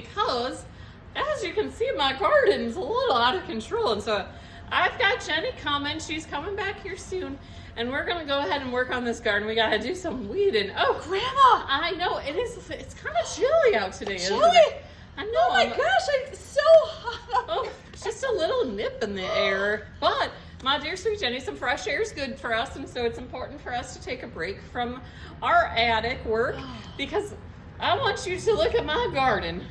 because, as you can see, my garden's a little out of control. And so I've got Jenny coming. She's coming back here soon. And we're going to go ahead and work on this garden. We got to do some weeding. Oh, Grandma! I know. It's kind of chilly out today, isn't Chilly? it? I know. Oh my gosh, it's so hot. Oh, it's just a little nip in the air. But, my dear sweet Jenny, some fresh air is good for us. And so it's important for us to take a break from our attic work because I want you to look at my garden.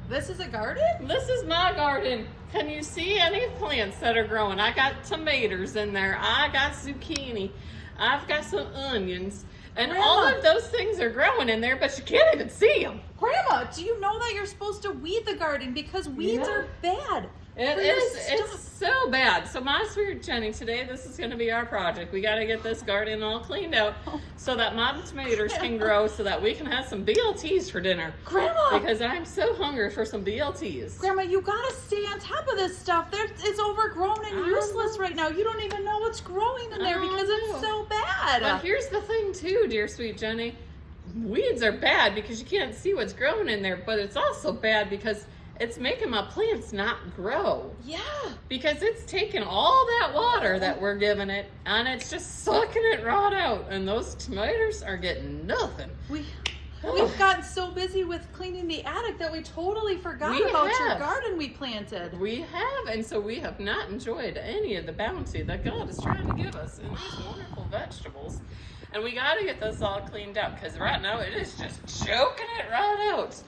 This is a garden? This is my garden. Can you see any plants that are growing? I got tomatoes in there. I got zucchini. I've got some onions. And Grandma, all of those things are growing in there, but you can't even see them. Grandma, do you know that you're supposed to weed the garden because weeds are bad? It's so bad. So my sweet Jenny, today this is going to be our project. We got to get this garden all cleaned out so that my tomatoes can grow so that we can have some BLTs for dinner. Grandma! Because I'm so hungry for some BLTs. Grandma, you got to stay on top of this stuff. It's overgrown and useless right now. You don't even know what's growing in there because it's so bad. But here's the thing too, dear sweet Jenny. Weeds are bad because you can't see what's growing in there, but it's also bad because it's making my plants not grow. Yeah. Because it's taking all that water that we're giving it and it's just sucking it right out. And those tomatoes are getting nothing. We've gotten so busy with cleaning the attic that we totally forgot about your garden we planted. We have, and so we have not enjoyed any of the bounty that God is trying to give us in these wonderful vegetables. And we got to get this all cleaned out because right now it is just choking it right out.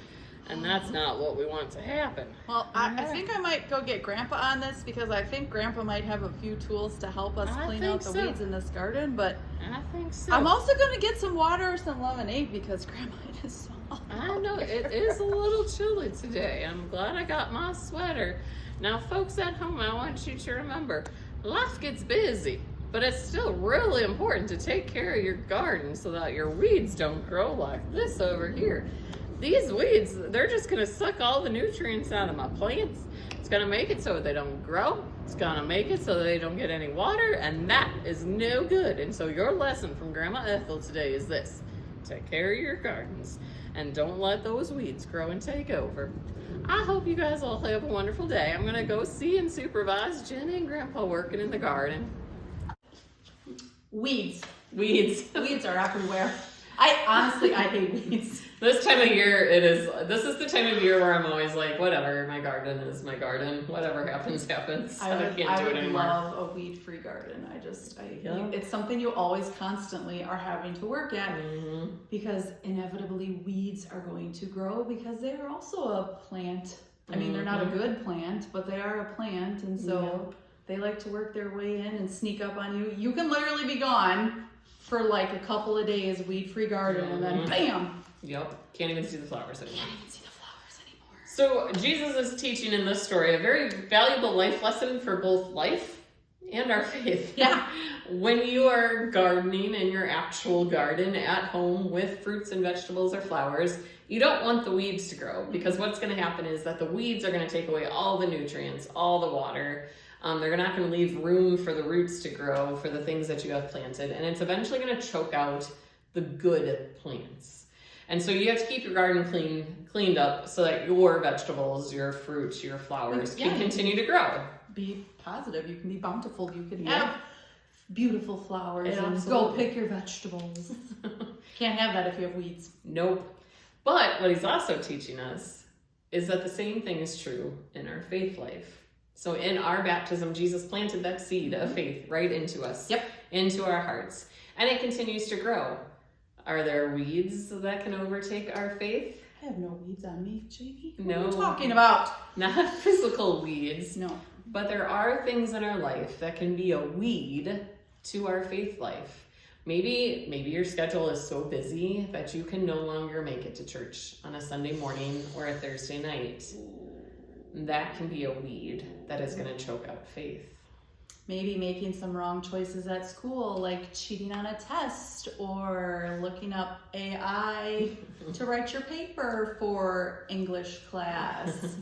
And that's not what we want to happen. Well, I think I might go get Grandpa on this because I think Grandpa might have a few tools to help us clean out the weeds in this garden. But I think so. I'm also going to get some water or some lemonade because Grandma, it is so hot. I know, it is a little chilly today. I'm glad I got my sweater. Now, folks at home, I want you to remember, life gets busy. But it's still really important to take care of your garden so that your weeds don't grow like this over here. These weeds, they're just going to suck all the nutrients out of my plants. It's going to make it so they don't grow. It's going to make it so they don't get any water, and that is no good. And so your lesson from Grandma Ethel today is this. Take care of your gardens, and don't let those weeds grow and take over. I hope you guys all have a wonderful day. I'm going to go see and supervise Jenny and Grandpa working in the garden. Weeds. Weeds. Weeds are everywhere. I hate weeds. This time of year, this is the time of year where I'm always like, whatever, my garden is my garden. Whatever happens, happens. I can't do it anymore. I would love a weed-free garden. It's something you always constantly are having to work at because inevitably weeds are going to grow because they are also a plant. I mean, they're not a good plant, but they are a plant, and so they like to work their way in and sneak up on you. You can literally be gone for like a couple of days, weed-free garden, and then bam! Yep, can't even see the flowers anymore. So Jesus is teaching in this story a very valuable life lesson for both life and our faith. Yeah. When you are gardening in your actual garden at home with fruits and vegetables or flowers, you don't want the weeds to grow because what's going to happen is that the weeds are going to take away all the nutrients, all the water. They're not going to leave room for the roots to grow for the things that you have planted, and it's eventually going to choke out the good plants. And so you have to keep your garden cleaned up so that your vegetables, your fruits, your flowers can continue to grow. Be positive. You can be bountiful. You can have beautiful flowers and go pick your vegetables. Can't have that if you have weeds. Nope. But what he's also teaching us is that the same thing is true in our faith life. So in our baptism, Jesus planted that seed of faith right into us, into our hearts, and it continues to grow. Are there weeds that can overtake our faith? I have no weeds on me, Jamie. No. What are you talking about? Not physical weeds. No. But there are things in our life that can be a weed to our faith life. Maybe your schedule is so busy that you can no longer make it to church on a Sunday morning or a Thursday night. That can be a weed that is going to choke out faith. Maybe making some wrong choices at school, like cheating on a test or looking up AI to write your paper for English class,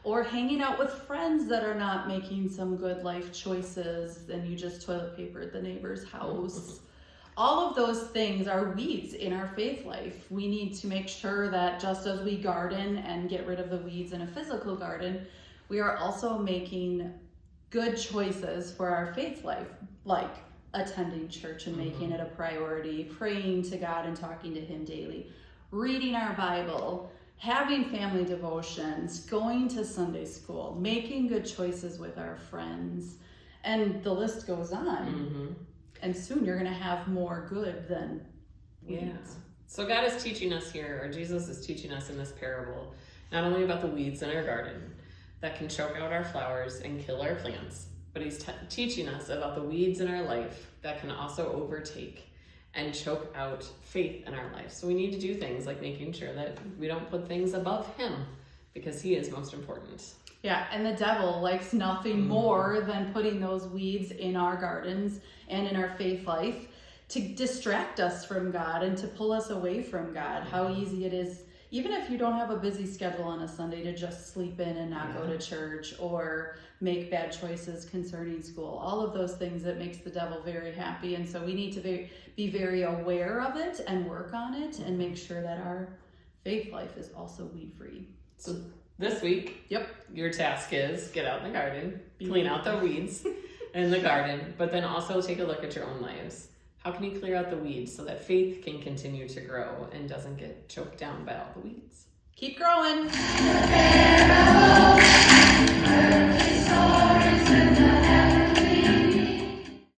or hanging out with friends that are not making some good life choices and you just toilet papered the neighbor's house. All of those things are weeds in our faith life. We need to make sure that just as we garden and get rid of the weeds in a physical garden, we are also making good choices for our faith life, like attending church and making it a priority, praying to God and talking to Him daily, reading our Bible, having family devotions, going to Sunday school, making good choices with our friends, and the list goes on. And soon you're going to have more good than weeds. Yeah. So God is teaching us here, or Jesus is teaching us in this parable, not only about the weeds in our garden that can choke out our flowers and kill our plants, but He's teaching us about the weeds in our life that can also overtake and choke out faith in our life. So we need to do things like making sure that we don't put things above Him, because He is most important. Yeah, and the devil likes nothing more than putting those weeds in our gardens and in our faith life to distract us from God and to pull us away from God. How easy it is, even if you don't have a busy schedule on a Sunday, to just sleep in and not go to church or make bad choices concerning school. All of those things, that makes the devil very happy. And so we need to be very aware of it and work on it and make sure that our faith life is also weed-free. So this week, your task is get out in the garden, clean out the weeds in the garden, but then also take a look at your own lives. How can you clear out the weeds so that faith can continue to grow and doesn't get choked down by all the weeds? Keep growing.